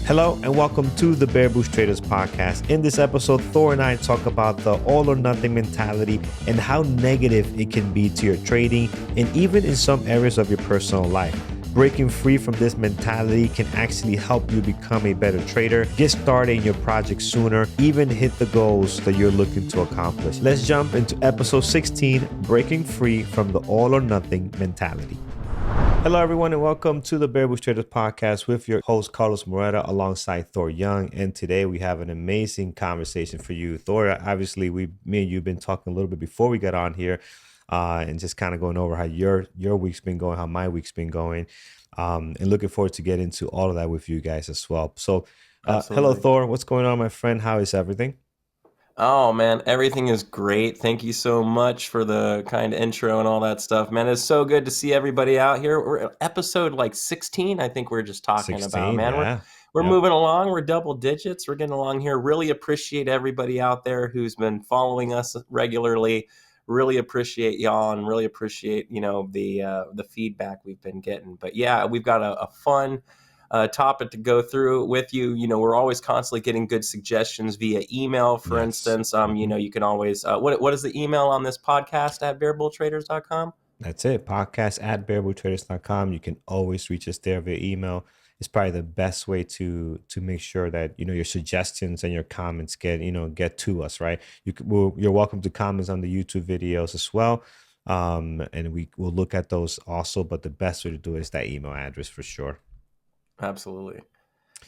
Hello and welcome to the Bear Boost Traders podcast. In this episode, Thor and I talk about the all or nothing mentality and how negative it can be to your trading and even in some areas of your personal life. Breaking free from this mentality can actually help you become a better trader, get started in your project sooner, even hit the goals that you're looking to accomplish. Let's jump into episode 16, Breaking Free from the All or Nothing Mentality. Hello, everyone, and welcome to the Bear Boost Traders podcast with your host, Carlos Moreta, alongside Thor Young. And today we have an amazing conversation for you. Thor, obviously, me and you have been talking a little bit before we got on here and just kind of going over how your week's been going, how my week's been going, and looking forward to get into all of that with you guys as well. So hello, Thor. What's going on, my friend? How is everything? Oh, man, everything is great. Thank you so much for the kind intro and all that stuff, man. It's so good to see everybody out here. We're at episode like 16, I think we're just talking about, 16, man. yeah. We're Yep. moving along. We're double digits. We're getting along here. Really appreciate everybody out there who's been following us regularly. Really appreciate y'all and really appreciate, the feedback we've been getting. But yeah, we've got a fun topic to go through with you. We're always constantly getting good suggestions via email, for instance. You can always, what is the email on this podcast at bearbulltraders.com? That's it. Podcast at bearbulltraders.com. You can always reach us there via email. It's probably the best way to make sure that your suggestions and your comments get to us, right? You're welcome to comments on the YouTube videos as well, and we will look at those also. But the best way to do it is that email address for sure. Absolutely.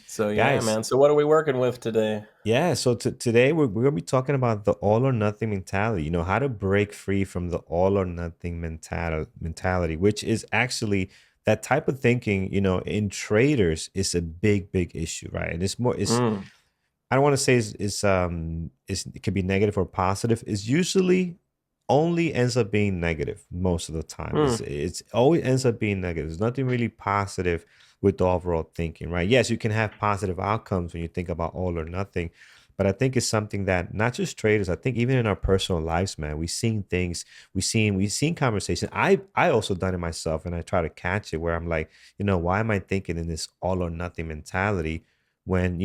So yeah, Guys, man. So what are we working with today? yeah, so today we're going to be talking about the all or nothing mentality, how to break free from the all or nothing mentality, which is actually that type of thinking, in traders is a big, big issue, right? And I don't want to say it can be negative or positive. It's usually only ends up being negative most of the time. It's always ends up being negative. There's nothing really positive with the overall thinking, right? Yes, you can have positive outcomes when you think about all or nothing, but I think it's something that not just traders, I think even in our personal lives, man, we've seen things, we've seen conversations. I also done it myself, and I try to catch it where I'm like, why am I thinking in this all or nothing mentality when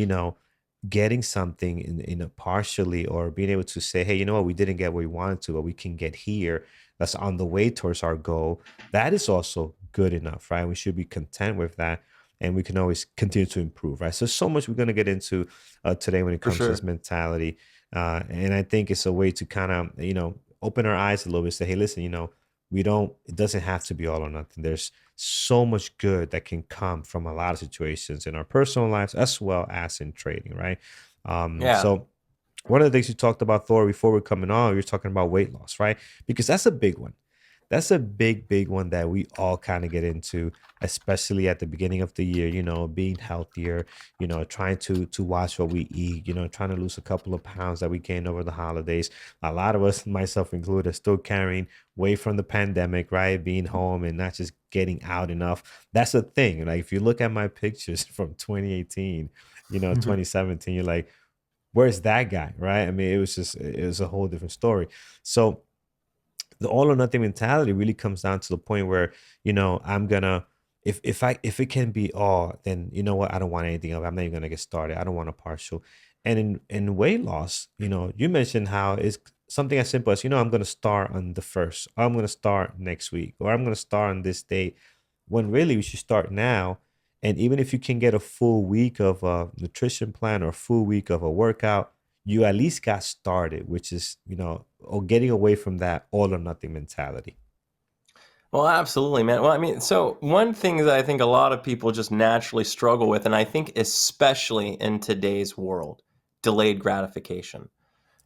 getting something in a partially, or being able to say, hey, you know what, we didn't get where we wanted to, but we can get here. That's on the way towards our goal. That is also good enough, right? We should be content with that, and we can always continue to improve, right? So much we're going to get into today when it comes to this mentality. And I think it's a way to kind of, open our eyes a little bit, say, hey, listen, it doesn't have to be all or nothing. There's so much good that can come from a lot of situations in our personal lives as well as in trading, right? Yeah. So one of the things you talked about, Thor, before we're coming on, you're talking about weight loss, right? Because that's a big one. That's a big, big one that we all kind of get into, especially at the beginning of the year, being healthier, trying to watch what we eat, trying to lose a couple of pounds that we gained over the holidays. A lot of us, myself included, are still carrying weight from the pandemic, right? Being home and not just getting out enough. That's the thing. Like, if you look at my pictures from 2018, 2017, you're like, where's that guy, right? I mean, it was a whole different story. So the all or nothing mentality really comes down to the point where, I'm gonna, if it can be all, then you know what, I don't want anything else. I'm not even gonna get started. I don't want a partial. And in weight loss, you mentioned how it's something as simple as, I'm gonna start on the first, or I'm gonna start next week, or I'm gonna start on this date, when really we should start now. And even if you can get a full week of a nutrition plan or a full week of a workout, you at least got started, which is, or getting away from that all or nothing mentality. Well, absolutely, man. Well, I mean, so one thing that I think a lot of people just naturally struggle with, and I think especially in today's world, delayed gratification.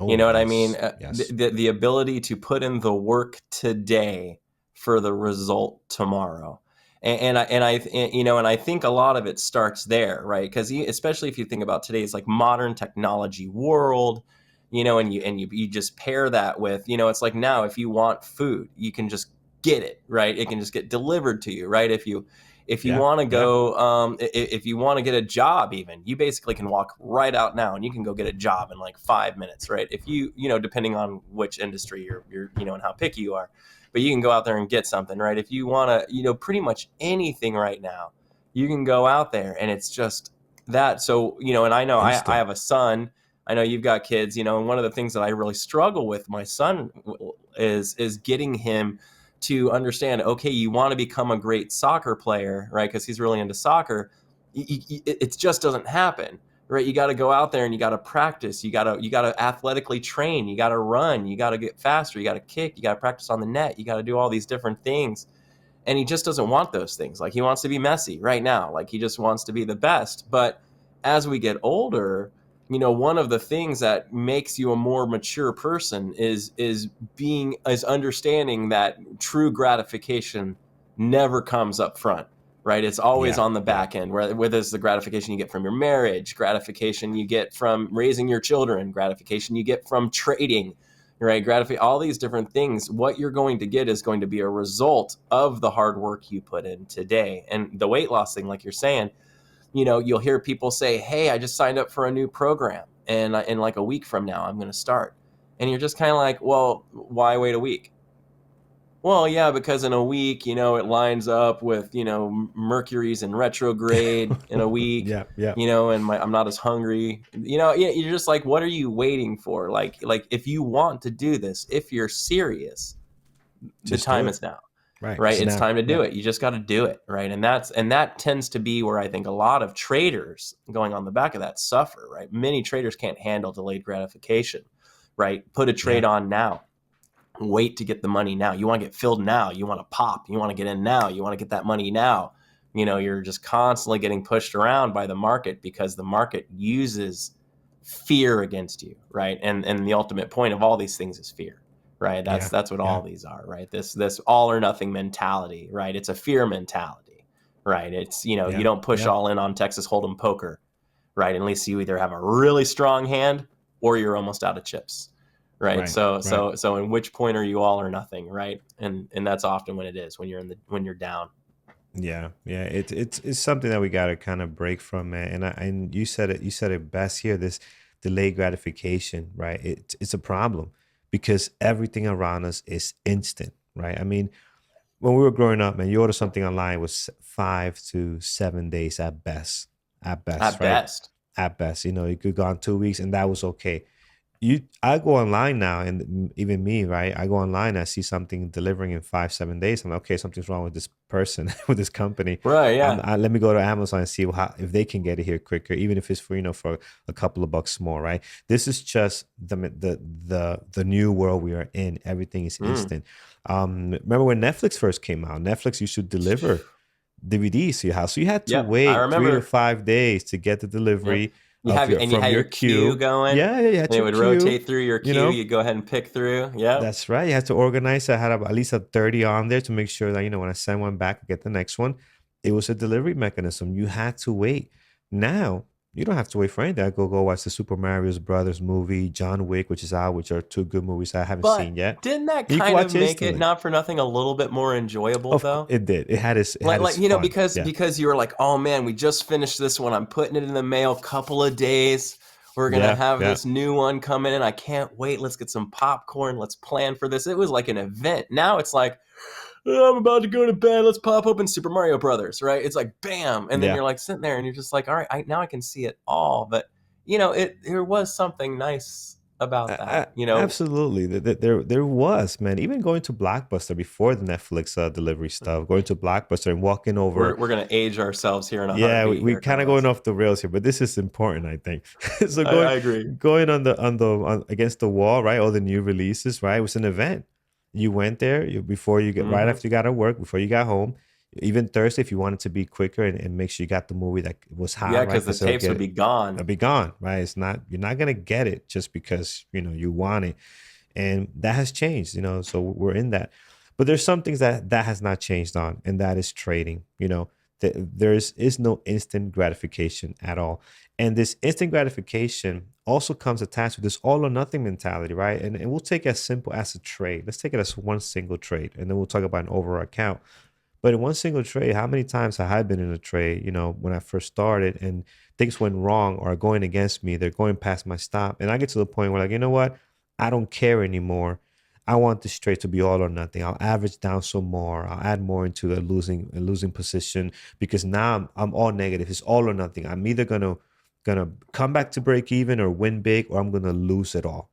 You Oh, know what I mean? yes. Yes. The ability to put in the work today for the result tomorrow. And I think a lot of it starts there, right? Because especially if you think about today's like modern technology world, and you just pair that with, it's like now if you want food, you can just get it, right? It can just get delivered to you, right? If you Yeah. want to Yeah. go, if you want to get a job, even you basically can walk right out now and you can go get a job in like 5 minutes, right? If depending on which industry you're, and how picky you are, but you can go out there and get something, right? If you want to, pretty much anything right now, you can go out there and it's just that, so, and I know I Instant. have a son. I know you've got kids, and one of the things that I really struggle with my son is getting him to understand, okay, you want to become a great soccer player, right? Because he's really into soccer. It just doesn't happen, right? You got to go out there and you got to practice. You got to athletically train. You got to run. You got to get faster. You got to kick. You got to practice on the net. You got to do all these different things, and he just doesn't want those things. Like, he wants to be Messi right now. Like, he just wants to be the best. But as we get older, one of the things that makes you a more mature person is understanding that true gratification never comes up front, right? It's always Yeah, on the yeah, back end, whether it's the gratification you get from your marriage, gratification you get from raising your children, gratification you get from trading, right? All these different things. What you're going to get is going to be a result of the hard work you put in today. And the weight loss thing, like you're saying, you'll hear people say, "Hey, I just signed up for a new program, and in like a week from now, I'm going to start." And you're just kind of like, "Well, why wait a week?" Well, yeah, because in a week, it lines up with, Mercury's in retrograde in a week, yeah, yeah. and I'm not as hungry. Yeah, you're just like, what are you waiting for? Like if you want to do this, if you're serious, the Just do time it. is now, Right. right? It's It's now. time to Yeah. do it. You just got to do it, right? And that tends to be where I think a lot of traders going on the back of that suffer, right? Many traders can't handle delayed gratification, right? Put a Yeah. trade on now, wait to get the money now. You want to get filled now. You want to pop. You want to get in now. You want to get that money now. You're just constantly getting pushed around by the market because the market uses fear against you, right? And the ultimate point of all these things is fear, right? That's Yeah. that's what Yeah. all these are, right? This all or nothing mentality, right? It's a fear mentality, right? It's, you Yeah. don't push Yeah. all in on Texas Hold'em poker, right? Unless you either have a really strong hand or you're almost out of chips, right? Right. Right. So in which point are you all or nothing, right? And that's often when it is, when you're down. Yeah, yeah, it's something that we gotta kind of break from, man. And you said it best here. This delayed gratification, right? It's a problem because everything around us is instant, right? I mean, when we were growing up, man, you order something online, it was 5 to 7 days at best, At right? best. At best, you could go on 2 weeks, and that was okay. I go online now, and even me, right? I go online, I see something delivering in 5 7 days. I'm like, okay, something's wrong with this person, with this company. Right, yeah. Let me go to Amazon and see if they can get it here quicker, even if it's for for a couple of bucks more, right? This is just the new world we are in. Everything is Mm. instant. Remember when Netflix first came out? Netflix used to deliver DVDs to your house, so you had to Yep, I wait 3 to remember. 5 days to get the Yep. delivery You have you from had your your queue queue. going, Yeah, yeah, you had and it your would queue. rotate through your You queue. know, You go ahead and pick through. Yep. that's right. You had to organize. I had at least a 30 on there to make sure that, when I send one back, I get the next one. It was a delivery mechanism. You had to wait. Now, you don't have to wait for anything. I go watch the Super Mario Brothers movie, John Wick, which is out, which are two good movies I haven't But seen yet. didn't that And you can kind of watch it make it, instantly. not for nothing, a little bit more enjoyable Of course, though? it did. It Like, had like its you know, fun. because Yeah. because you were like, oh man, we just finished this one. I'm putting it in the mail. Couple of days. We're gonna Yeah. have Yeah. this new one coming in. I can't wait. Let's get some popcorn. Let's plan for this. It was like an event. Now it's like, "Oh, I'm about to go to bed. Let's pop open Super Mario Brothers, right?" It's like bam, and then Yeah. you're like sitting there, and you're just like, all right, now I can see it all. But there was something nice about that. Absolutely. There was, man. Even going to Blockbuster before the Netflix delivery stuff, going to Blockbuster and walking over. We're gonna age ourselves here in a Yeah, heartbeat we here, kind of going Carlos. off the rails here, but this is important, I think. So I agree. going on against the wall, right? All the new releases, right? It was an event. You went there before you get right Hmm. after you got to work, before you got home. Even Thursday, if you wanted to be quicker and make sure you got the movie that was Yeah, hot, right? because the Because they'll tapes get would it, be gone. it'll be gone, right? You're not gonna get it just because you want it, and that has changed, so we're in that. But there's some things that has not changed on, and that is trading. There is no instant gratification at all, and this instant gratification also comes attached with this all or nothing mentality, right? And we'll take it as simple as a trade. Let's take it as one single trade, and then we'll talk about an overall account. But in one single trade, how many times have I been in a trade, when I first started and things went wrong or are going against me, they're going past my stop. And I get to the point where, like, you know what? I don't care anymore. I want this trade to be all or nothing. I'll average down some more. I'll add more into a losing position because now I'm all negative. It's all or nothing. I'm either gonna come back to break even or win big, or I'm gonna lose it all,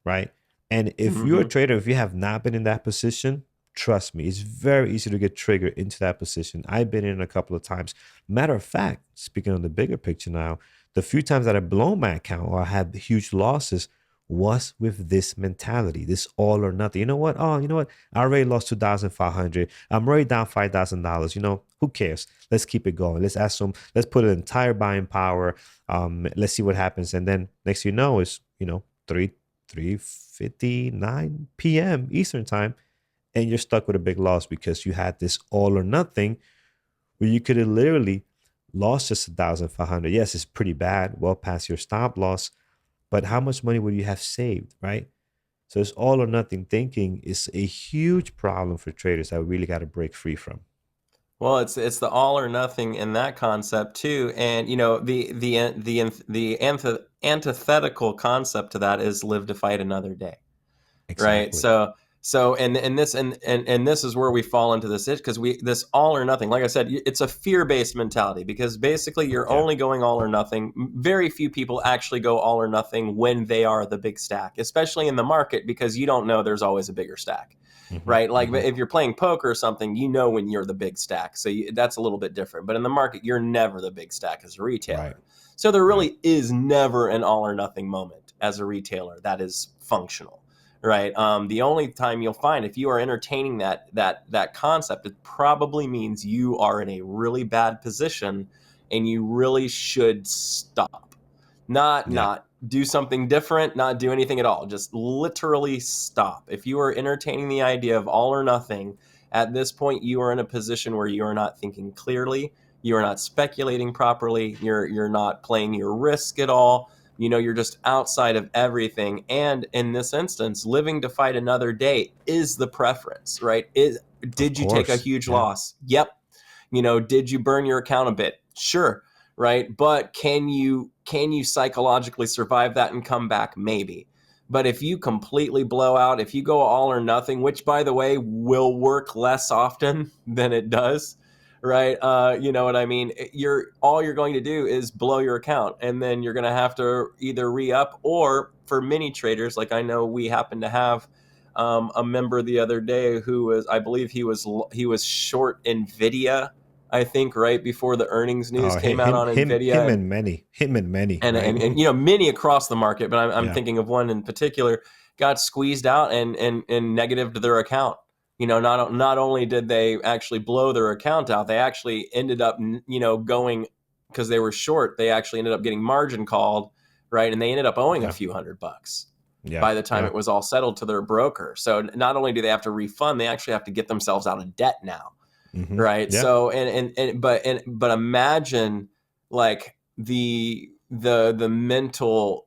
right? And if you're a Mm-hmm. trader, if you have not been in that position, trust me, it's very easy to get triggered into that position. I've been in a couple of times. Matter of fact, speaking on the bigger picture now, the few times that I've blown my account or I had huge losses was with this mentality, this all or nothing. You know what? Oh, you know what? I already lost 2,500. I'm already down $5,000. Who cares? Let's keep it going. Let's ask some. Let's put an entire buying power. Let's see what happens. And then next you know is 3:59 p.m. Eastern time, and you're stuck with a big loss because you had this all or nothing where you could have literally lost just 1,500. Yes, it's pretty bad, well past your stop loss, but how much money would you have saved, right? So it's all or nothing thinking is a huge problem for traders that we really got to break free from. Well, it's the all or nothing in that concept too, and the antithetical concept to that is live to fight another day. Right. Exactly. So and this and this is where we fall into this itch, because we this all or nothing, like I said, it's a fear-based mentality, because basically you're Yeah. only going all or nothing. Very few people actually go all or nothing when they are the big stack, especially in the market, because you don't know there's always a bigger stack. Hmm. Right. Like Hmm. if you're playing poker or something, when you're the big stack, so that's a little bit different. But in the market, you're never the big stack as a Right. retailer. So there Right. really is never an all or nothing moment as a retailer that is functional. Right. The only time you'll find, if you are entertaining that concept, it probably means you are in a really bad position, and you really should stop. Not Yeah. not do something different, not do anything at all. Just literally stop. If you are entertaining the idea of all or nothing, at this point you are in a position where you are not thinking clearly, you are not speculating properly, you're not playing your risk at all. You're just outside of everything. And in this instance, living to fight another day is the preference, right? Of Did you take a course. huge Yeah. loss? Yep. Did you burn your account a bit? Sure. Right. But can you psychologically survive that and come back? Maybe. But if you completely blow out, if you go all or nothing, which by the way will work less often than it does, right? You know what I mean? You're going to do is blow your account, and then you're going to have to either re-up, or for many traders, like I know we happen to have a member the other day who was, I believe he was short Nvidia, I think, right before the earnings news Oh, came out on him Nvidia, and and many, him and many, and right? and, and many across the market, but I'm Yeah. thinking of one in particular, got squeezed out and negative to their account. Not only did they actually blow their account out, they actually ended up going, because they were short. They actually ended up getting margin called, right, and they ended up owing a Yeah. few $100 Yeah. by the time Yeah. it was all settled to their broker. So not only do they have to refund, they actually have to get themselves out of debt now, Hmm. right? Yeah. So but imagine, like, the mental,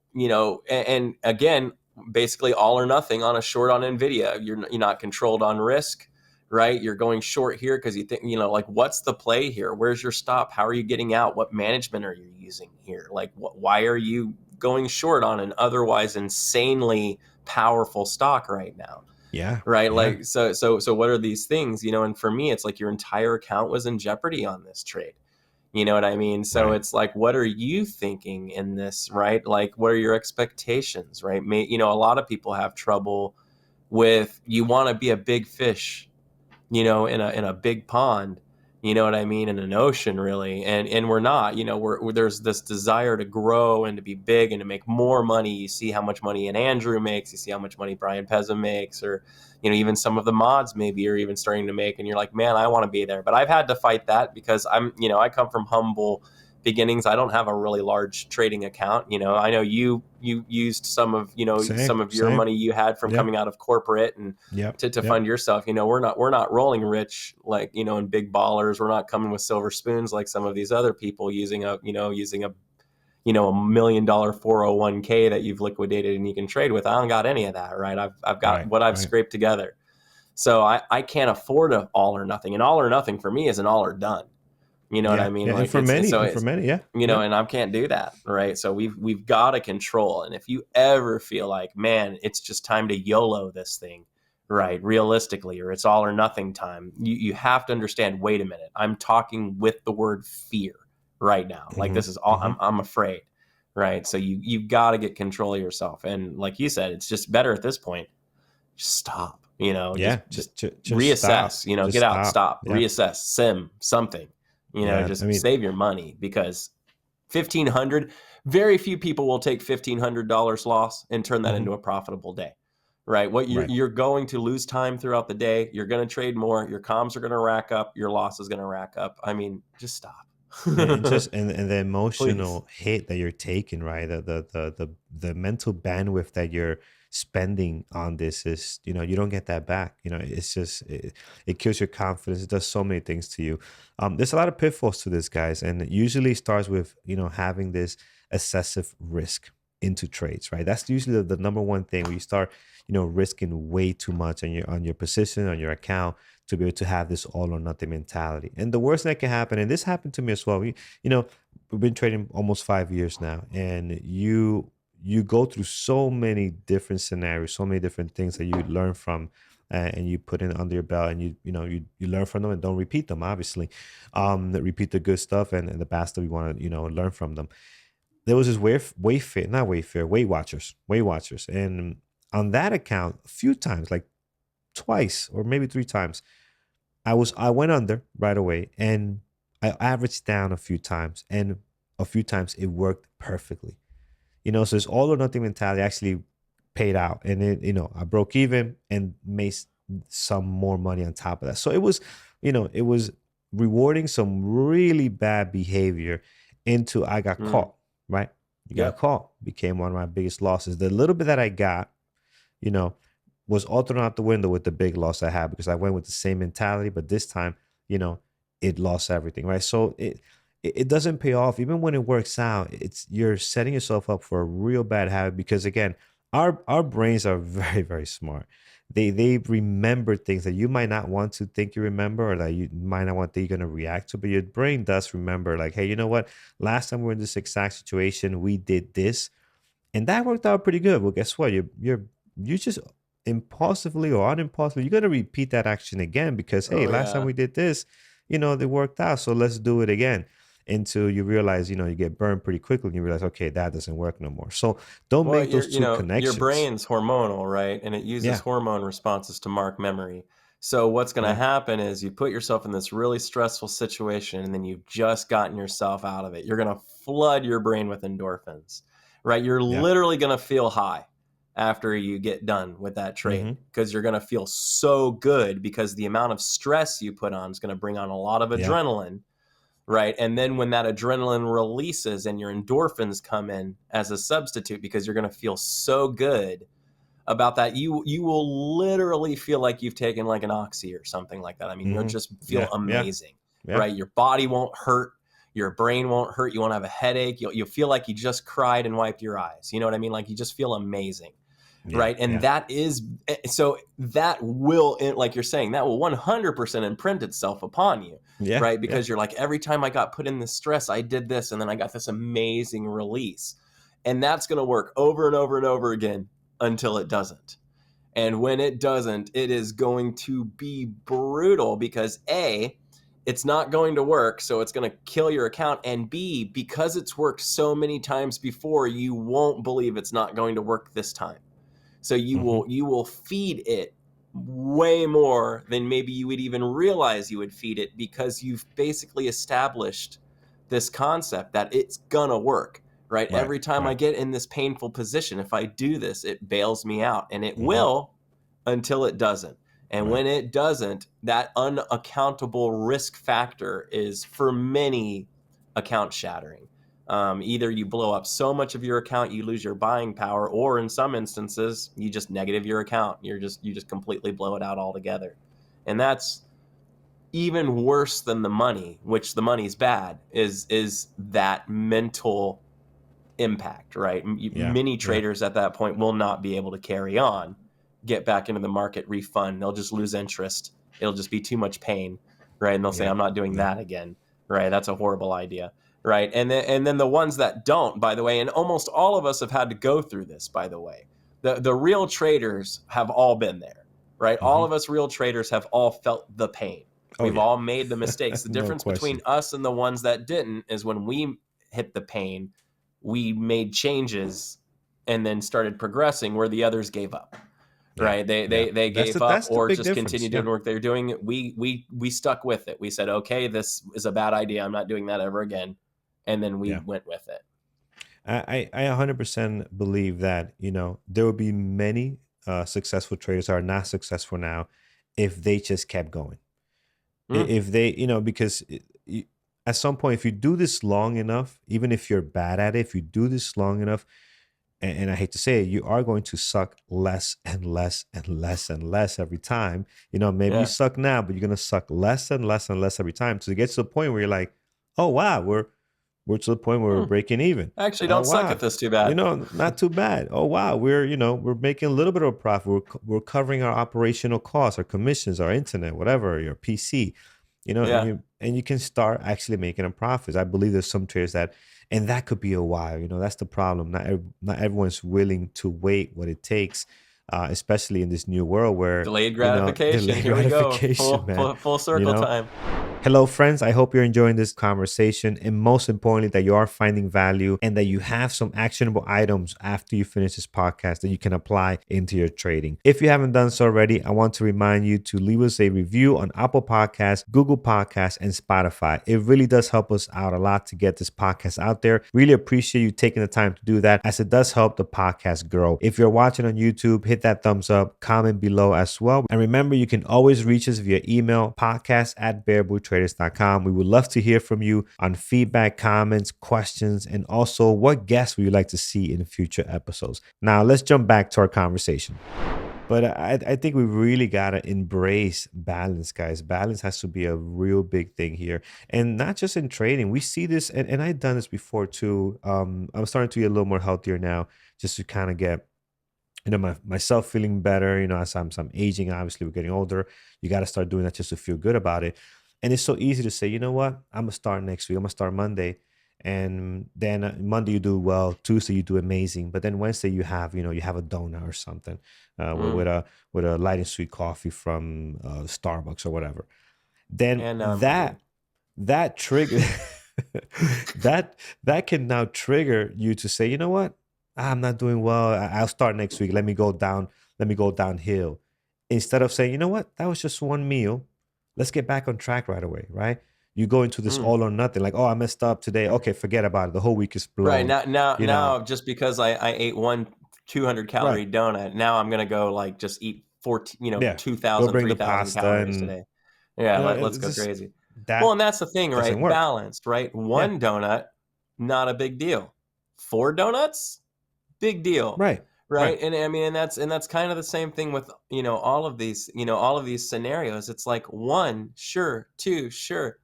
and again, basically all or nothing on a short on Nvidia. You're not controlled on risk, right? You're going short here because you think, like, what's the play here? Where's your stop? How are you getting out? What management are you using here? Like, why are you going short on an otherwise insanely powerful stock right now? Yeah. Right. Yeah. Like, so what are these things? And for me, it's like your entire account was in jeopardy on this trade. You know what I mean? So Right. it's like, what are you thinking in this, right? Like, what are your expectations, right? A lot of people have trouble with, you want to be a big fish, in a big pond, you know what I mean, in an ocean, really. And we're not, there's this desire to grow and to be big and to make more money. You see how much money an Andrew makes, you see how much money Brian Pezza makes, or, even some of the mods maybe are even starting to make, and you're like, man, I want to be there. But I've had to fight that, because I come from humble beginnings. I don't have a really large trading account. I know you used Same. some of your Same. money you had from Yep. coming out of corporate, and Yep. to Yep. fund yourself. We're not rolling rich, like, in big ballers. We're not coming with silver spoons like some of these other people, using a $1 million 401k that you've liquidated and you can trade with. I don't got any of that, right? I've got Right. what I've Right. scraped together. So I can't afford an all or nothing. And all or nothing for me is an all or done. You know what Yeah. I mean? Yeah. And Like, for it's many, so and for it's many, yeah. Yeah. and I can't do that, right? So we've got to control. And if you ever feel like, man, it's just time to YOLO this thing, right? Realistically, or it's all or nothing time. You have to understand, wait a minute, I'm talking with the word fear right now. Like Hmm. this is all Hmm. I'm afraid, right? So you've got to get control of yourself. And like you said, it's just better at this point. Just stop, Yeah, just just stop. reassess, Just get out, stop. stop, Yeah, reassess, sim, something, yeah. I just mean, save your money because 1,500, very few people will take $1,500 loss and turn that mhm, into a profitable day, right? What you're right. you're going to lose time throughout the day. You're going to trade more. Your comms are going to rack up. Your loss is going to rack up. I mean, just stop. And just and the Please. emotional hit that you're taking, right? The mental bandwidth that you're spending on this is, you don't get that back. It's just it kills your confidence. It does so many things to you. There's a lot of pitfalls to this, guys, and it usually starts with having this excessive risk into trades, right? That's usually the number one thing where you start, risking way too much on your position, on your account, to be able to have this all or nothing mentality. And the worst that can happen, and this happened to me as well. We've been trading almost 5 years now, and you go through so many different scenarios, so many different things that you learn from, and you put in under your belt, and you learn from them and don't repeat them. Obviously, repeat the good stuff and the bad stuff you want to learn from them. There was this Wayfair, not Wayfair, Weight Watchers, and on that account, a few times, like twice or maybe three times, I went under right away, and I averaged down a few times, and a few times it worked perfectly. So this all or nothing mentality actually paid out, and I broke even and made some more money on top of that. So it was rewarding some really bad behavior into I got Mm, caught, right? You got yep. caught, became one of my biggest losses. The little bit that I got, you know, was all thrown out the window with the big loss I had because I went with the same mentality, but this time, you know, it lost everything, right? So it doesn't pay off even when it works out. It's you're setting yourself up for a real bad habit because again, our brains are very very smart. They remember things that you might not want to think you remember or that you might not want that you're gonna react to, but your brain does remember. Like, hey, you know what? Last time we were in this exact situation, we did this and that worked out pretty good. Well, guess what? You just impulsively or unimpulsively, you're gonna repeat that action again because hey, Oh last time yeah. we did this, they worked out. So let's do it again. Until you realize, you get burned pretty quickly and you realize, okay, that doesn't work no more. So don't Well, make those two your connections. brain's hormonal, right? And it uses Yeah. hormone responses to mark memory. So what's going to Yeah. happen is you put yourself in this really stressful situation and then you've just gotten yourself out of it. You're going to flood your brain with endorphins, right? You're Yeah. literally going to feel high after you get done with that trade Mm-hmm. because you're going to feel so good because the amount of stress you put on is going to bring on a lot of Yeah. adrenaline, right? And then when that adrenaline releases and your endorphins come in as a substitute because you're going to feel so good about that, you will literally feel like you've taken like an oxy or something like that. I mean, you'll Mm-hmm. just feel Yeah. Yeah. amazing, Yeah. right? Your body won't hurt, your brain won't hurt, you won't have a headache, you'll feel like you just cried and wiped your eyes. You know what I mean? Like you just feel amazing, Yeah. right? And Yeah. that is so that will, like you're saying, that will 100% imprint itself upon you, Yeah. right? Yeah. Because you're like, every time I got put in this stress, I did this and then I got this amazing release. And that's going to work over and over and over again until it doesn't. And when it doesn't, it is going to be brutal because A, it's not going to work, so it's going to kill your account. And B, because it's worked so many times before, you won't believe it's not going to work this time. So Mm-hmm. you will feed it way more than maybe you would even realize you would feed it because you've basically established this concept that it's gonna work, right? Right. Every time I Right. get in this painful position, if I do this, it bails me out, and it Mm-hmm. will until it doesn't. And Right. when it doesn't, that unaccountable risk factor is for many account shattering. Either you blow up so much of your account you lose your buying power, or in some instances you just negative your account. You just completely blow it out altogether, and that's even worse than the money. Which the money's bad is that mental impact, right? Yeah. Many Yeah. traders at that point will not be able to carry on, get back into the market, refund. They'll just lose interest. It'll just be too much pain, right? And they'll say, Yeah. "I'm not doing Yeah. that again." Right? That's a horrible idea, right? And then the ones that don't, by the way, and almost all of us have had to go through this, by the way. The real traders have all been there. right? All Hmm. of us real traders have all felt the pain. Oh We've yeah. all made the mistakes. The No difference between question. us and the ones that didn't is when we hit the pain, we made changes and then started progressing where the others gave up. Yeah, Right? They yeah. they they gave up That's the or big just difference. continued doing Yeah, work they're doing. We stuck with it. We said, okay, this is a bad idea. I'm not doing that ever again. And then we yeah. went with it. I 100% believe that there will be many successful traders that are not successful now if they just kept going. Mm, If they because at some point, if you do this long enough, even if you're bad at it, if you do this long enough, and I hate to say it, you are going to suck less and less and less and less every time. Maybe you yeah. suck now, but you're gonna suck less and less and less every time. So it gets to the point where you're like, oh wow, we're to the point where we're Mm. breaking even. Actually, Oh don't suck at wow, this too bad. not too bad. Oh wow, we're making a little bit of a profit. We're covering our operational costs, our commissions, our internet, whatever, your PC. And Yeah. you can start actually making a profit. I believe there's some traders that, and that could be a while. That's the problem. Not everyone's willing to wait what it takes, especially in this new world where Delayed gratification. delay Here we go. gratification, man. Full You circle know, time. Hello, friends. I hope you're enjoying this conversation. And most importantly, that you are finding value and that you have some actionable items after you finish this podcast that you can apply into your trading. If you haven't done so already, I want to remind you to leave us a review on Apple Podcasts, Google Podcasts, and Spotify. It really does help us out a lot to get this podcast out there. Really appreciate you taking the time to do that, as it does help the podcast grow. If you're watching on YouTube, hit that thumbs up, comment below as well. And remember, you can always reach us via email, podcast@bearbulltraders.com. We would love to hear from you on feedback, comments, questions, and also what guests would you like to see in future episodes. Now, let's jump back to our conversation. But I think we really got to embrace balance, guys. Balance has to be a real big thing here. And not just in trading. We see this, and I've done this before too. I'm starting to get a little more healthier now, just to kind of get myself feeling better, as I'm aging. Obviously we're getting older. You got to start doing that just to feel good about it. And it's so easy to say, you know what, I'm gonna start next week, I'm gonna start Monday. And then Monday you do well, Tuesday you do amazing, but then Wednesday you have a donut or something, Mm. with a light and sweet coffee from Starbucks or whatever. Then And now I'm hungry. that trigger that that can now trigger you to say, you know what, I'm not doing well, I'll start next week, let me go downhill, instead of saying, you know what, that was just one meal, let's get back on track right away, right? You go into this Mm. all or nothing, like, oh, I messed up today, okay, forget about it, the whole week is Right blown. you know now, just because I ate one 200 right, calorie donut, now I'm gonna go like just eat 14, yeah, two go thousand, bring three the thousand pasta, calories and today. Yeah, let's it's go just crazy. Well, and that that's the thing, doesn't right? work. Balanced, right? Yeah, One donut, not a big deal. Four donuts, big deal, right, right. right? And I mean, and that's kind of the same thing with all of these scenarios. It's like one, sure, two, sure,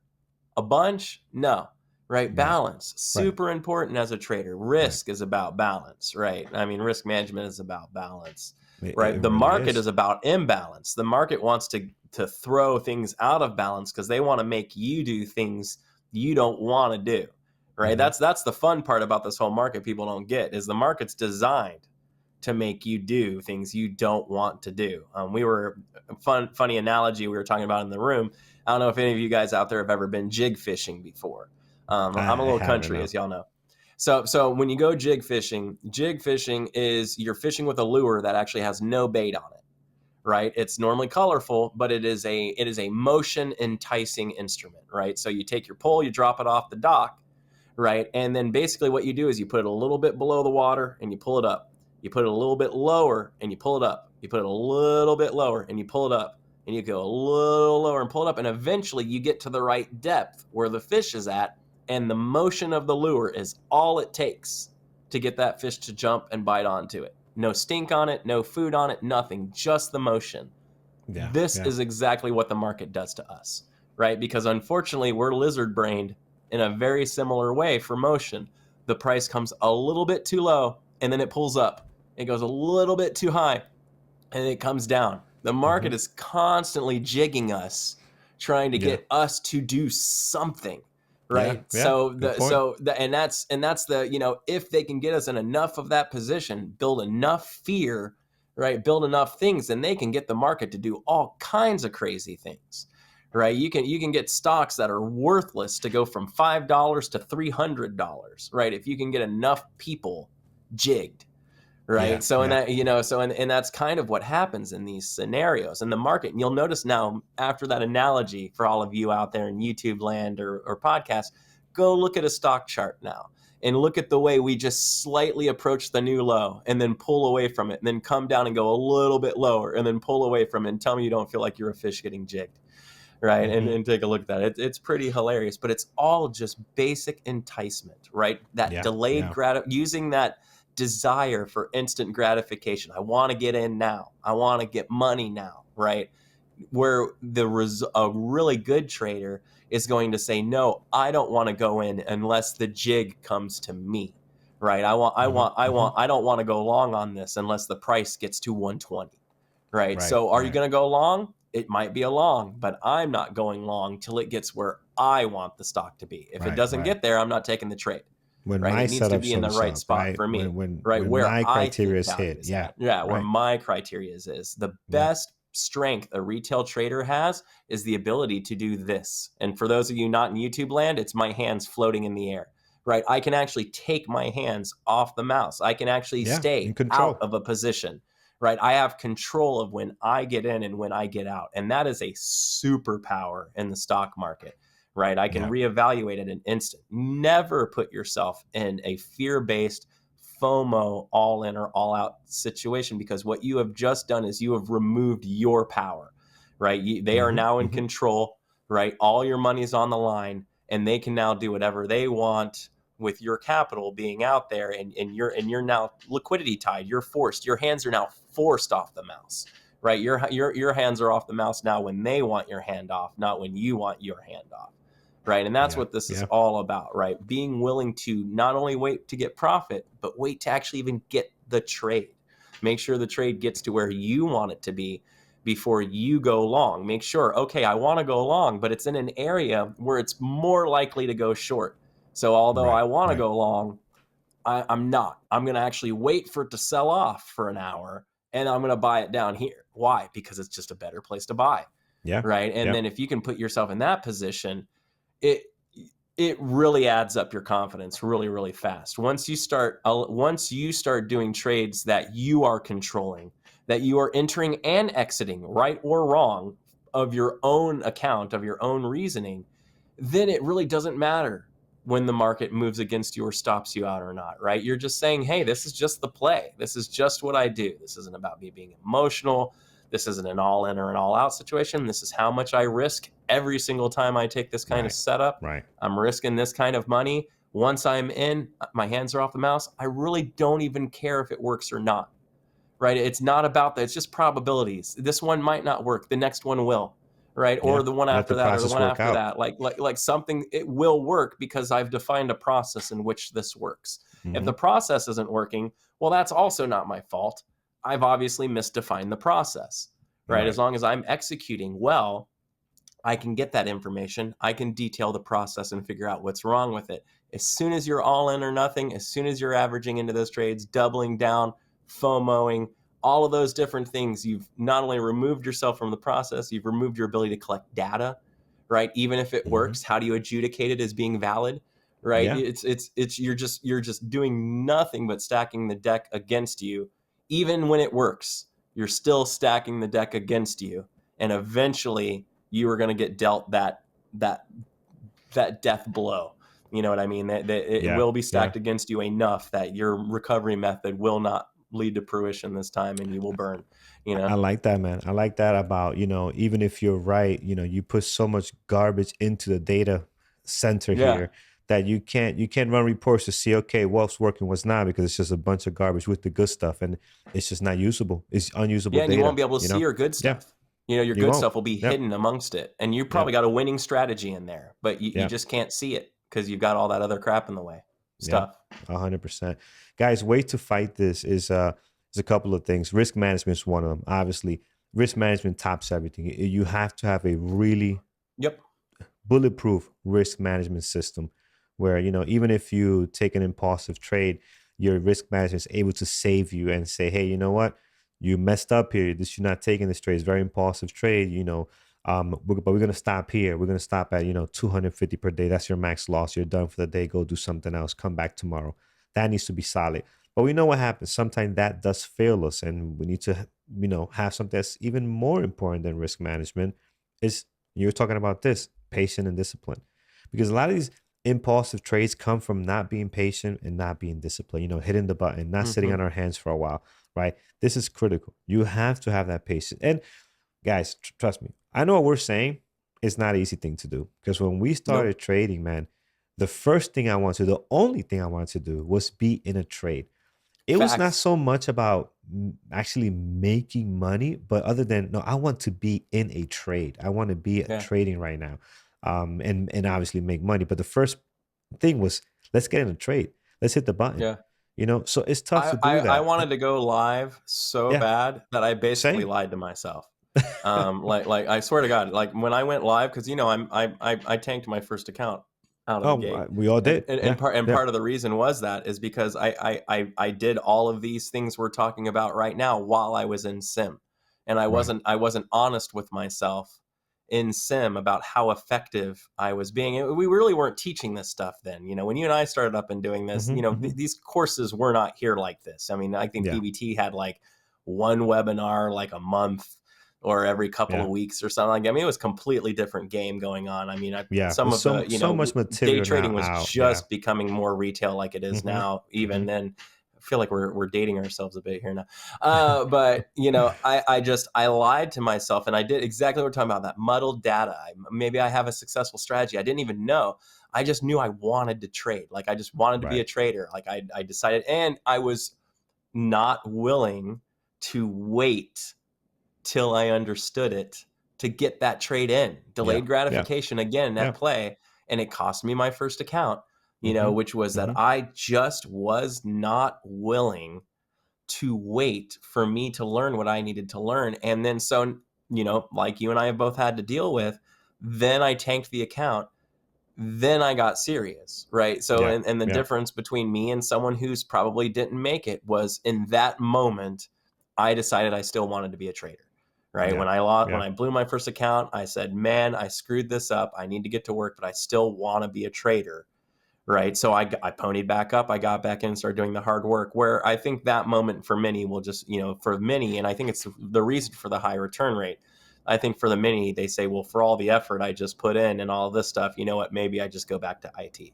a bunch, no, right? No, Balance, right, super important as a trader. right. Risk is about balance, right? I mean, risk management is about balance, It right? The really market is. is about imbalance. The market wants to throw things out of balance because they want to make you do things you don't want to do, right? Hmm. That's the fun part about this whole market people don't get is the market's designed to make you do things you don't want to do. We were funny analogy we were talking about in the room. I don't know if any of you guys out there have ever been jig fishing before. I'm a I little haven't, country, no. as y'all know. So when you go jig fishing is you're fishing with a lure that actually has no bait on it, right? It's normally colorful, but it is a motion enticing instrument, right? So you take your pole, you drop it off the dock, right? And then basically what you do is you put it a little bit below the water and you pull it up. You put it a little bit lower and you pull it up. You put it a little bit lower and you pull it up. And you go a little lower and pull it up. And eventually you get to the right depth where the fish is at. And the motion of the lure is all it takes to get that fish to jump and bite onto it. No stink on it, no food on it, nothing, just the motion. Yeah, This yeah, is exactly what the market does to us, right? Because unfortunately, we're lizard brained in a very similar way for motion. The price comes a little bit too low and then it pulls up. It goes a little bit too high and it comes down. The hmm, market is constantly jigging us, trying to yeah, get us to do something, yeah, right? yeah. So Good the point. so the and that's the if they can get us in enough of that position, build enough fear right? Build enough things, and they can get the market to do all kinds of crazy things, right? You can get stocks that are worthless to go from $5 to $300, right? If you can get enough people jigged, Yeah, right? So in yeah. that, and that's kind of what happens in these scenarios in the market. And you'll notice now, after that analogy, for all of you out there in YouTube land or podcasts, go look at a stock chart now and look at the way we just slightly approach the new low and then pull away from it and then come down and go a little bit lower and then pull away from it, and tell me you don't feel like you're a fish getting jigged, right? And, Hmm. and take a look at that. It's pretty hilarious, but it's all just basic enticement, right? That Yeah, delayed yeah. using that desire for instant gratification. I want to get in now. I want to get money now, right? Where a really good trader is going to say, no, I don't want to go in unless the jig comes to me, right? Hmm. Hmm. I don't want to go long on this unless the price gets to 120, right? Right, So are you right. going to go long? It might be a long, but I'm not going long till it gets where I want the stock to be. If it Right, doesn't right. get there, I'm not taking the trade, When right? my It needs to setup be in the shows right up, spot right? for When me, when right? when Where my I criteria think is value hit. is Yeah, at. Yeah, where right. my criteria is. The Yeah. best strength a retail trader has is the ability to do this. And for those of you not in YouTube land, it's my hands floating in the air, right? I can actually take my hands off the mouse. I can actually Yeah, in stay out control. of a position, right? I have control of when I get in and when I get out. And that is a superpower in the stock market, right? I can Yeah. reevaluate in an instant. Never put yourself in a fear-based FOMO all in or all out situation, because what you have just done is you have removed your power, right? They are Hmm. now in Hmm. control, right? All your money's on the line, and they can now do whatever they want with your capital being out there, and you're now liquidity tied. You're forced. Your hands are now forced off the mouse, right? Your hands are off the mouse now when they want your hand off, not when you want your hand off, right? And that's Yeah, what this is yeah. all about, right? Being willing to not only wait to get profit, but wait to actually even get the trade. Make sure the trade gets to where you want it to be before you go long. Make sure, okay, I want to go long, but it's in an area where it's more likely to go short. So although Right, I want to right. go long, I'm not. I'm going to actually wait for it to sell off for an hour, and I'm going to buy it down here. Why? Because it's just a better place to buy, Yeah, right? And yeah. then if you can put yourself in that position, it it really adds up your confidence really, really fast. Once you start doing trades that you are controlling, that you are entering and exiting, right or wrong, of your own account, of your own reasoning, then it really doesn't matter when the market moves against you or stops you out or not, right? You're just saying, hey, this is just the play. This is just what I do. This isn't about me being emotional. This isn't an all in or an all out situation. This is how much I risk every single time I take this kind of Right, setup. right. I'm risking this kind of money. Once I'm in, my hands are off the mouse. I really don't even care if it works or not, right? It's not about that. It's just probabilities. This one might not work. The next one will, right? Yeah. Or the one Let the after that, or the process one work after out. that. Like something, it will work because I've defined a process in which this works. If the Hmm. process isn't working, well, that's also not my fault. I've obviously misdefined the process, right? As Right. long as I'm executing well, I can get that information. I can detail the process and figure out what's wrong with it. As soon as you're all in or nothing, as soon as you're averaging into those trades, doubling down, FOMOing, all of those different things, you've not only removed yourself from the process, you've removed your ability to collect data, right? Even if it Hmm. works, how do you adjudicate it as being valid, right? Yeah. It's you're just doing nothing but stacking the deck against you. Even when it works, you're still stacking the deck against you, and eventually you are going to get dealt that that death blow. You know what I mean? That it Yeah. will be Yeah. stacked against you enough that your recovery method will not lead to fruition this time, and you will burn. You I know? like that, man. I like that about, even if you're right, you put so much garbage into the data center Yeah, here that you can't run reports to see, okay, what's working, what's not, because it's just a bunch of garbage with the good stuff, and it's just not usable. It's unusable yeah, and you won't data, be able to you see know? your good Yeah, stuff. You know, your you good won't. stuff will be Yep. hidden amongst it, and you probably Yep. got a winning strategy in there, but you Yep. just can't see it because you've got all that other crap in the way. Yeah, Stuff. 100%. Guys, way to fight this is a couple of things. Risk management is one of them. Obviously, risk management tops everything. You have to have a really Yep. bulletproof risk management system where, even if you take an impulsive trade, your risk manager is able to save you and say, hey, you know what? you messed up here. This you're not taking this trade. It's a very impulsive trade. But we're gonna stop here. We're gonna stop at 250 per day. That's your max loss. You're done for the day. Go do something else. Come back tomorrow. That needs to be solid. But we know what happens. Sometimes that does fail us, and we need to have something that's even more important than risk management. Is you're talking about this patience and discipline, because a lot of these impulsive trades come from not being patient and not being disciplined. Hitting the button, not sitting Hmm. on our hands for a while. Right? This is critical. You have to have that patience. And guys, trust me, I know what we're saying is not an easy thing to do, because when we Nope. started trading, man, the first thing I wanted to do, the only thing I wanted to do was be in a trade. It was not Facts. so much about actually making money, but other than, no, I want to be in a trade. I want to be Yeah. trading right now, and obviously make money. But the first thing was, let's get in a trade. Let's hit the button. Yeah. So it's tough I, to I do I that. wanted to go live so Yeah, bad that I basically same. lied to myself. Like I swear to God, like when I went live, because I tanked my first account out of the Oh, gate, we all and did. and, and Yeah, part and yeah, part of the reason was that is because I did all of these things we're talking about right now while I was in sim, and right. I wasn't honest with myself in sim about how effective I was being. We really weren't teaching this stuff then. When you and I started up and doing this, Hmm, hmm. these courses were not here like this. I mean, I think Yeah, PBT had like one webinar like a month or every couple yeah, of weeks or something like that. I mean, it was a completely different game going on. I mean, yeah. some There's of the, so much day material now trading was out. Yeah. just becoming more retail like it is Hmm, now. hmm. Even then, I feel like we're dating ourselves a bit here now. But I lied to myself and I did exactly what we're talking about, that muddled data. Maybe I have a successful strategy. I didn't even know. I just knew I wanted to trade. Like I just wanted to be Right. a trader. Like I decided, and I was not willing to wait till I understood it to get that trade in. Yeah, Delayed yeah, gratification again, yeah. that play, and it cost me my first account, Hmm, which was that hmm. I just was not willing to wait for me to learn what I needed to learn. And then so, like you and I have both had to deal with, then I tanked the account, then I got serious, right? So, Yeah, and the yeah, difference between me and someone who's probably didn't make it was in that moment, I decided I still wanted to be a trader, right? yeah, When yeah, I blew my first account, I said, man, I screwed this up. I need to get to work, but I still want to be a trader, right? So I ponied back up. I got back in and started doing the hard work. Where I think that moment for many will just, for many, and I think it's the reason for the high return rate. I think for the many, they say, well, for all the effort I just put in and all this stuff, you know what? Maybe I just go back to IT.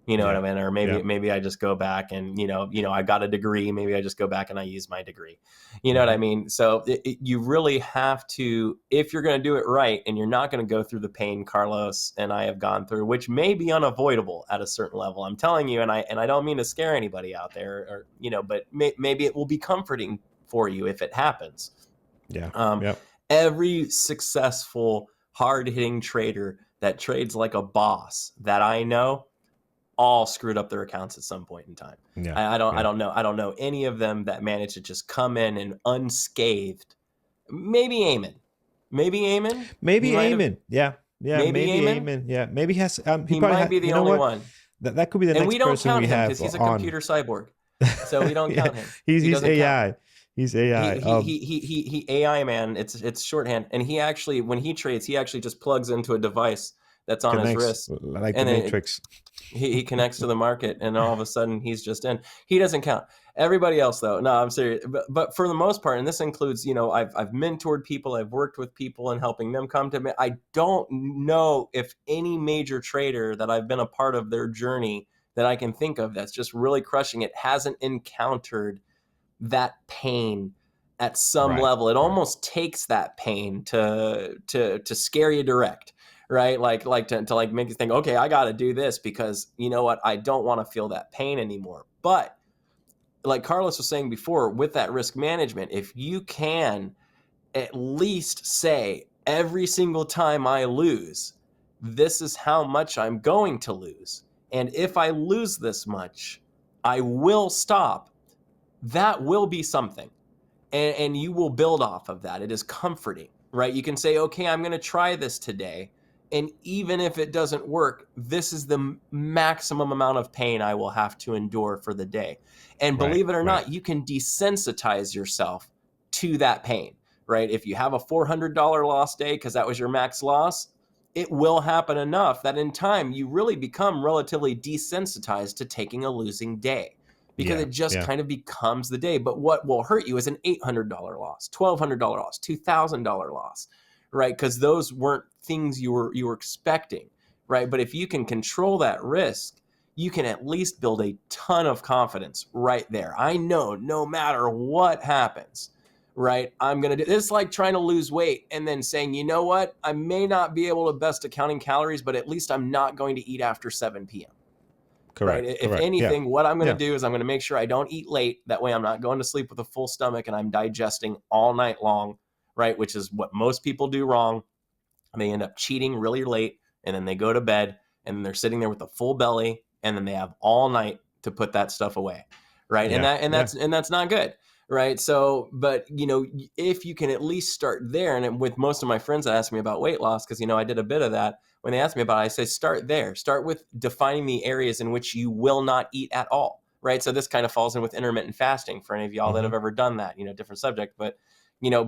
You know what I yeah, mean? Or maybe yeah. maybe I just go back and I got a degree. Maybe I just go back and I use my degree. You know what I Hmm. mean? So you really have to, if you're going to do it right, and you're not going to go through the pain Carlos and I have gone through, which may be unavoidable at a certain level. I'm telling you, and I don't mean to scare anybody out there, or but maybe it will be comforting for you if it happens. Yeah, Um, yeah, every successful hard hitting trader that trades like a boss that I know all screwed up their accounts at some point in time. yeah, I yeah. don't know. I don't know any of them that managed to just come in and unscathed. Maybe Eamon. Maybe Eamon. He Maybe might have. Amen. Yeah, yeah. Maybe Maybe Eamon. Amen. Yeah, maybe he has. He He probably might has. be You the know only what? one. That could be the And next we don't person we count him because have he's a on. computer cyborg. So we don't Yeah, count him. He he's doesn't count. AI. He's AI. He AI man. It's shorthand. And he actually, when he trades, he actually just plugs into a device that's on his Connects wrist, like the and then Matrix. he connects to the market, and all of a sudden he's just in. He doesn't count. Everybody else though, no, I'm serious. But for the most part, and this includes, I've mentored people, I've worked with people and helping them come to me. I don't know if any major trader that I've been a part of their journey that I can think of that's just really crushing it hasn't encountered that pain at some Right. level. It Right. almost takes that pain to scare you direct, right? Like to like make you think, okay, I got to do this because you know what, I don't want to feel that pain anymore. But like Carlos was saying before, with that risk management, if you can at least say every single time I lose, this is how much I'm going to lose, and if I lose this much, I will stop. That will be something, and you will build off of that. It is comforting, right? You can say, okay, I'm going to try this today, and even if it doesn't work, this is the maximum amount of pain I will have to endure for the day. And Right. believe it or Right. not, you can desensitize yourself to that pain, right? If you have a $400 loss day because that was your max loss, it will happen enough that in time you really become relatively desensitized to taking a losing day because Yeah. it just Yeah. kind of becomes the day. But what will hurt you is an $800 loss, $1,200 loss, $2,000 loss, right? Because those weren't things you were expecting, right? But if you can control that risk, you can at least build a ton of confidence right there. I know no matter what happens, right? I'm going to do it's like trying to lose weight and then saying, you know what? I may not be able to best at counting calories, but at least I'm not going to eat after 7 p.m. Right? Correct. If Correct. Yeah. anything, what I'm going to Yeah. do is I'm going to make sure I don't eat late. That way I'm not going to sleep with a full stomach and I'm digesting all night long, right? Which is what most people do wrong. They end up cheating really late and then they go to bed and then they're sitting there with a full belly and then they have all night to put that stuff away, right? and Yeah. that and Yeah. that's and that's not good, right? So but if you can at least start there, and with most of my friends that ask me about weight loss, because I did a bit of that, when they ask me about it, I say start there, start with defining the areas in which you will not eat at all, right? So this kind of falls in with intermittent fasting for any of y'all that Hmm. have ever done that, different subject, but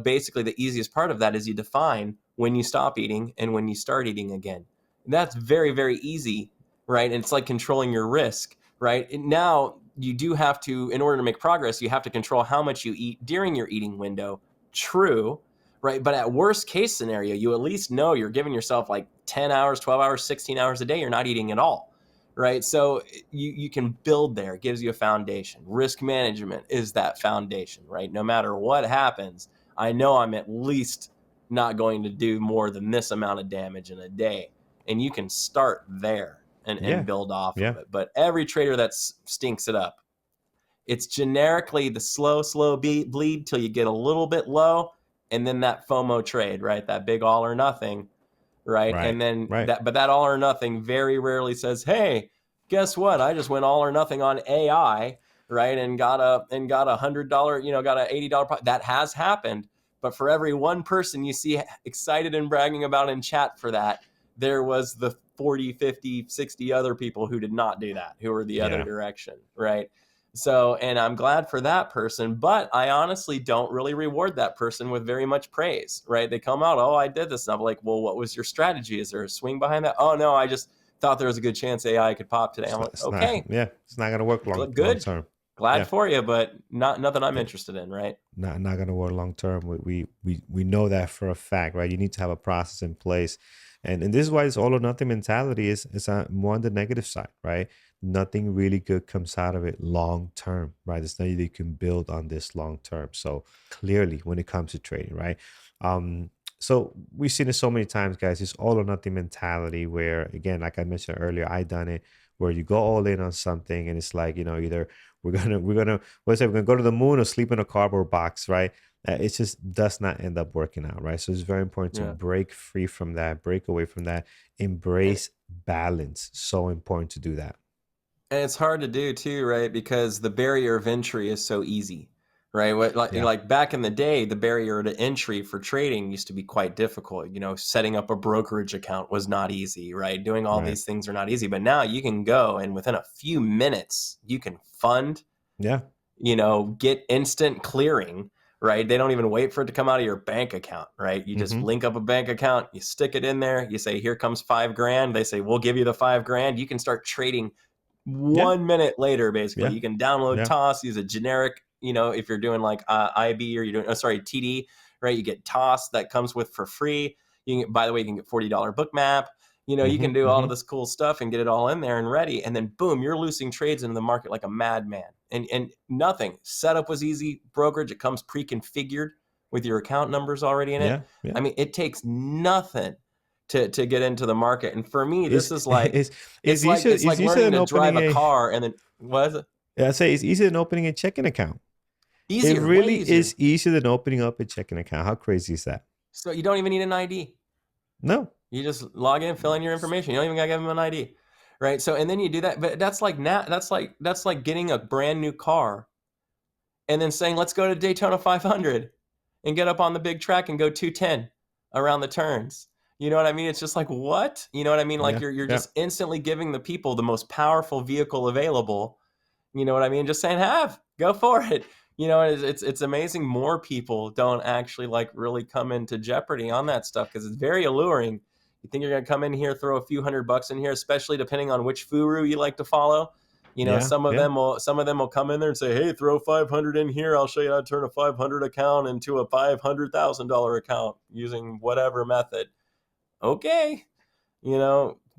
basically the easiest part of that is you define when you stop eating and when you start eating again. That's very, very easy, right? And it's like controlling your risk, right? And now you do have to, in order to make progress, you have to control how much you eat during your eating window. True, right? But at worst case scenario, you at least know you're giving yourself like 10 hours, 12 hours, 16 hours a day. You're not eating at all, right? So you can build there. It gives you a foundation. Risk management is that foundation, right? No matter what happens, I know I'm at least not going to do more than this amount of damage in a day. And you can start there and Yeah. build off of Yeah. it. But every trader that stinks it up, it's generically the slow bleed till you get a little bit low. And then that FOMO trade, right? That big all or nothing, right? Right. And then Right. but that all or nothing very rarely says, hey, guess what? I just went all or nothing on AI, right? And got a $100, got a $80. That has happened. But for every one person you see excited and bragging about in chat for that, there was the 40, 50, 60 other people who did not do that, who were the other Yeah. direction, right? So, and I'm glad for that person, but I honestly don't really reward that person with very much praise, right? They come out, oh, I did this. And I'm like, well, what was your strategy? Is there a swing behind that? Oh, no, I just thought there was a good chance AI could pop today. I'm like, It's not. okay, Yeah. It's not gonna work long good. term. Glad Yeah. for you, but not nothing I'm Yeah. interested in, right? Not gonna work long term. We know that for a fact, right? You need to have a process in place, and this is why this all or nothing mentality is more on the negative side, right? Nothing really good comes out of it long term, right? There's nothing you can build on this long term. So clearly, when it comes to trading, right? Um, so we've seen it so many times, guys. This all or nothing mentality, where again, like I mentioned earlier, I done it, where you go all in on something, and it's like either we're gonna let's say we're gonna go to the moon or sleep in a cardboard box, right? It just does not end up working out, right? So it's very important to Yeah. break free from that, break away from that, And embrace balance. So important to do that. And it's hard to do too, right? Because the barrier of entry is so easy, right? What Yeah, like back in the day, the barrier to entry for trading used to be quite difficult. Setting up a brokerage account was not easy, right? Doing all right. these things are not easy. But now you can go and within a few minutes, you can fund, Yeah. get instant clearing, right? They don't even wait for it to come out of your bank account, right? You just Mm-hmm. link up a bank account, you stick it in there, you say, here comes 5 grand. They say, we'll give you the 5 grand. You can start trading Yeah. 1 minute later. Basically Yeah. you can download Yeah. toss, use a generic, if you're doing like IB or you're doing TD, right? You get toss that comes with for free. You can, by the way, you can get $40 book map. You Mm-hmm. can do all of Mm-hmm. this cool stuff and get it all in there and ready, and then boom, you're loosing trades into the market like a madman. And nothing, setup was easy. Brokerage, it comes pre-configured with your account numbers already in it. Yeah. Yeah. I mean, it takes nothing to get into the market. And for me, this It's is like it's easier it's like it's easier learning than to opening drive a a car, and then what is it? yeah, I say it's easier than opening a checking account. It Easier, way really is easier. easier than opening up a checking account. How crazy is that? So you don't even need an ID. No. You just log in, fill in your information. You don't even gotta give them an ID, right? So and then you do that, but that's like getting a brand new car and then saying, let's go to Daytona 500 and get up on the big track and go 210 around the turns. You know what I mean? It's just like, what? You know what I mean? Like Yeah. you're Yeah. just instantly giving the people the most powerful vehicle available. You know what I mean? Just saying, go for it. it's amazing more people don't actually like really come into jeopardy on that stuff because it's very alluring. You think you're gonna come in here, throw a few $100 in here, especially depending on which furu you like to follow. Yeah, yeah, Some of them will come in there and say, "Hey, throw 500 in here. I'll show you how to turn a 500 account into a $500,000 account using whatever method." Okay,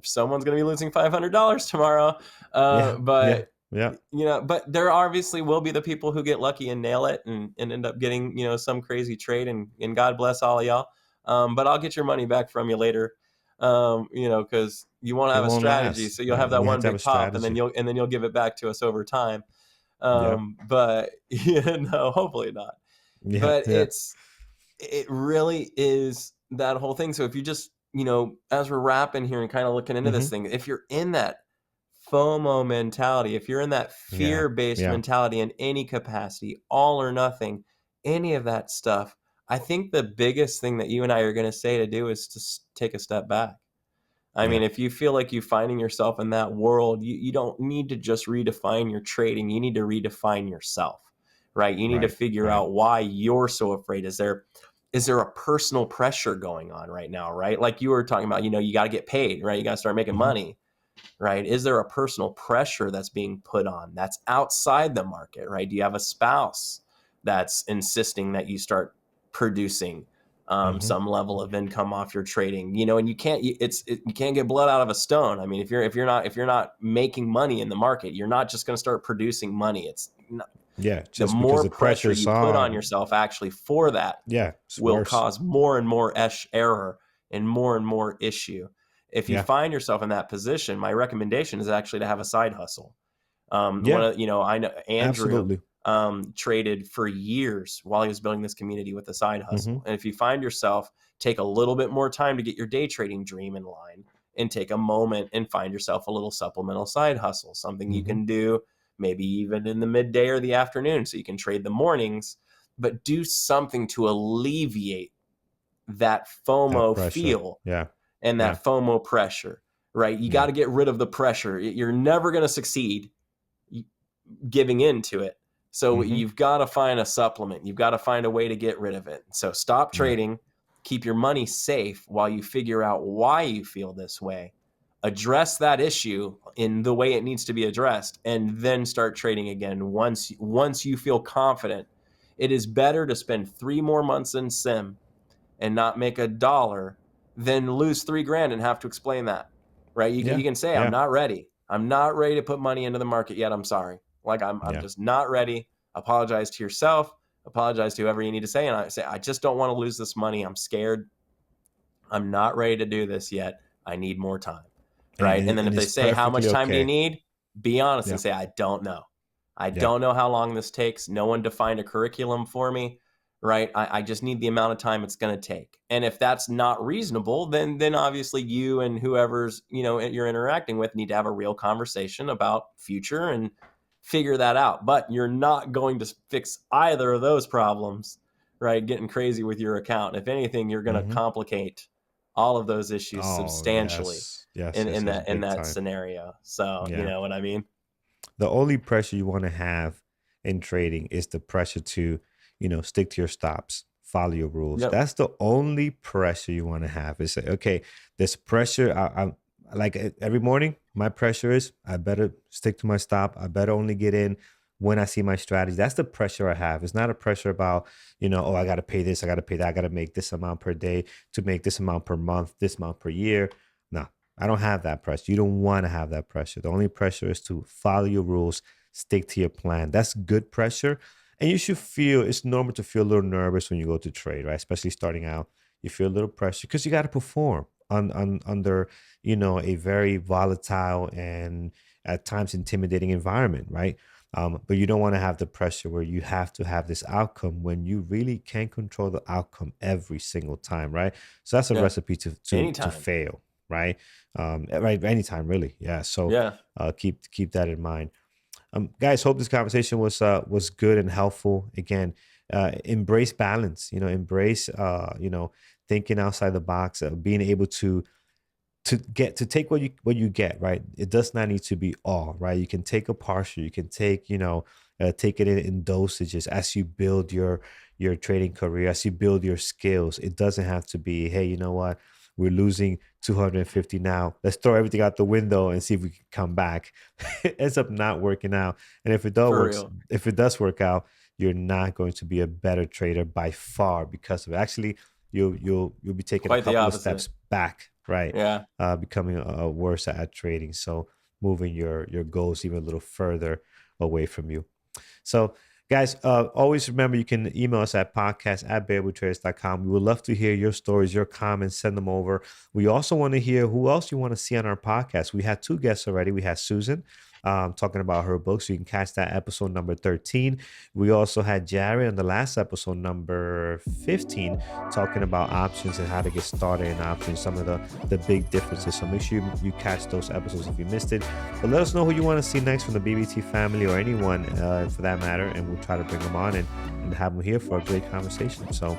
someone's going to be losing $500 tomorrow. yeah, yeah, But yeah. but there obviously will be the people who get lucky and nail it and end up getting some crazy trade, and God bless all of y'all. But I'll get your money back from you later. Because you won't It have a won't strategy, last. so you'll Yeah, have that we have one to have a big pop, and then strategy. you'll give it back to us over time. Yep. But hopefully not. Yeah, But yeah. it really is that whole thing. So if you just, as we're wrapping here and kind of looking into this Hmm. thing, if you're in that FOMO mentality, if you're in that Yeah, fear based yeah, mentality in any capacity, all or nothing, any of that stuff, I think the biggest thing that you and I are going to say to do is to take a step back. I yeah. mean, if you feel like you're finding yourself in that world, you don't need to just redefine your trading. You need to redefine yourself, right? You need to Right, figure right. out why you're so afraid. Is there a personal pressure going on right now, right? Like you were talking about, you got to get paid, right? You got to start making Hmm. money, right? Is there a personal pressure that's being put on that's outside the market, right? Do you have a spouse that's insisting that you start producing Hmm. some level of income off your trading? And you can't get blood out of a stone. I mean, if you're not making money in the market, you're not just going to start producing money. It's not, Yeah, the just because more the pressure pressure's you put on on. yourself actually for that Yeah, it's will worse. cause more error and more issue. If you Yeah, find yourself in that position, my recommendation is actually to have a side hustle. yeah, I know Andrew absolutely. traded for years while he was building this community with a side Hmm. hustle. And if you find yourself, take a little bit more time to get your day trading dream in line and take a moment and find yourself a little supplemental side hustle, something you Hmm. can do maybe even in the midday or the afternoon so you can trade the mornings, but do something to alleviate that That FOMO pressure. feel Yeah, and yeah, that FOMO pressure, right? You got yeah. to get rid of the pressure. You're never going to succeed giving into it. So Hmm. you've got to find a supplement. You've got to find a way to get rid of it. So stop Yeah, trading, keep your money safe while you figure out why you feel this way. Address that issue in the way it needs to be addressed, and then start trading again once you feel confident. It is better to spend 3 more months in sim and not make a dollar than lose 3 grand and have to explain that, right? You yeah, can say, I'm yeah, not ready. I'm not ready to put money into the market yet. I'm sorry. Like I'm yeah. just not ready. Apologize to yourself. Apologize to whoever you need to say. And I say, I just don't want to lose this money. I'm scared. I'm not ready to do this yet. I need more time. And, Right. and And then if and they it's say, how perfectly much time do you okay. need? Be honest and Yeah, say, I don't know. I yeah, don't know how long this takes. No one defined a curriculum for me. Right. I just need the amount of time it's going to take. And if that's not reasonable, then obviously you and whoever's, you're interacting with need to have a real conversation about future and figure that out. But you're not going to fix either of those problems, right? Getting crazy with your account. If anything, you're going to hmm. complicate all of those issues Oh substantially yes, yes, in, yes, in yes, that in big that time. scenario. So you Yeah. know what I mean? The only pressure you want to have in trading is the pressure to, stick to your stops, follow your rules. Yep. That's the only pressure you want to have. Is say, okay, this pressure. I like every morning. My pressure is I better stick to my stop. I better only get in when I see my strategy. That's the pressure I have. It's not a pressure about, oh, I got to pay this, I got to pay that, I got to make this amount per day to make this amount per month, this amount per year. No, I don't have that pressure. You don't want to have that pressure. The only pressure is to follow your rules, stick to your plan. That's good pressure. And you should feel it's normal to feel a little nervous when you go to trade, right? Especially starting out. You feel a little pressure because you got to perform under, a very volatile and at times intimidating environment, right? But you don't want to have the pressure where you have to have this outcome when you really can't control the outcome every single time, right? So that's a Yeah. recipe to Anytime. fail, right? Right, anytime, really. Yeah. So Yeah. keep that in mind. Guys, hope this conversation was good and helpful. Again, embrace balance. Embrace thinking outside the box, being able to to take what you get, right? It does not need to be all, right? You can take a partial, you can take, take it in dosages as you build your trading career, as you build your skills. It doesn't have to be, hey, you know what, we're losing 250 now, let's throw everything out the window and see if we can come back. It ends up not working out. And For real. if it does work out, you're not going to be a better trader by far because of it. Actually, you'll be taking a Quite the couple of opposite. steps back, right? Yeah. Becoming worse at trading. So moving your goals even a little further away from you. So, guys, always remember you can email us at podcast@bearwoodtraders.com. We would love to hear your stories, your comments, send them over. We also want to hear who else you want to see on our podcast. We had two guests already. We had Susan talking about her book, so you can catch that episode number 13. We also had Jared on the last episode, number 15, talking about options and how to get started in options, some of the big differences. So make sure you catch those episodes if you missed it. But let us know who you want to see next from the BBT family or anyone for that matter, and we'll try to bring them on and have them here for a great conversation. So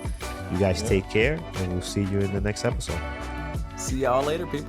you guys Yeah. take care, and we'll see you in the next episode. See y'all later, people.